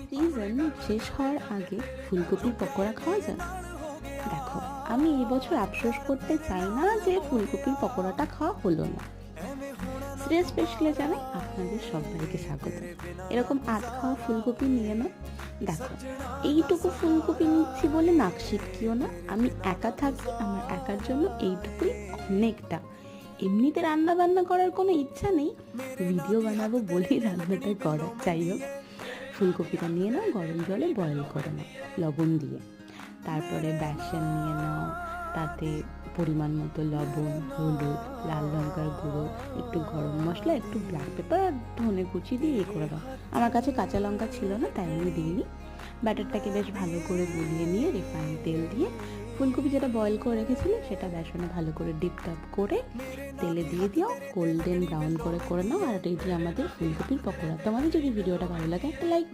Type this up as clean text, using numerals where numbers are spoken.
Season শেষ হওয়ার আগে ফুলকপির পকোড়া খাওয়া যায়। দেখো, আমি এই বছর আফসোস করতে চাই না যে ফুলকপির পকোড়াটা খাওয়া হলো না। শ্রেয়া স্পেশালে জানাই আপনাদের সবাইকে স্বাগত। এরকম আধ খাওয়া ফুলকপি নিয়ে নাও। দেখো, এইটুকু ফুলকপি নিচ্ছি বলে নাক সিটকিও না। আমি একা থাকি, আমার একার জন্য এইটুকুই অনেকটা। এমনিতে রান্না বান্না করার কোনো ইচ্ছা নেই, ভিডিও বানাবো বলেই রান্নাটা করা। যাই হোক, ফুলকপিটা নিয়ে নাও, গরম জলে বয়েল করে নাও লবণ দিয়ে। তারপরে বেসন নিয়ে নাও, তাতে পরিমাণ মতো লবণ, হলুদ, লাল লঙ্কার গুঁড়ো, একটু গরম মশলা, একটু ব্ল্যাক পেপার আর ধনে কুচি দিয়ে করে দাও। আমার কাছে কাঁচা লঙ্কা ছিল না, তাই আমি দিইনি। ব্যাটারটাকে বেশ ভালো করে গুলিয়ে নিয়ে রিফাইন তেল দিয়ে ফুলকপি যেটা বয়েল করে রেখেছিলে সেটা বেসনে ভালো করে ডিপ টপ করে তেলে দিয়ে দিও, গোল্ডেন ব্রাউন করে নাও। আর রেডি আমাদের ফুলকপির পকোড়া। তোমাদের যদি ভিডিওটা ভালো লাগে একটা লাইক করো।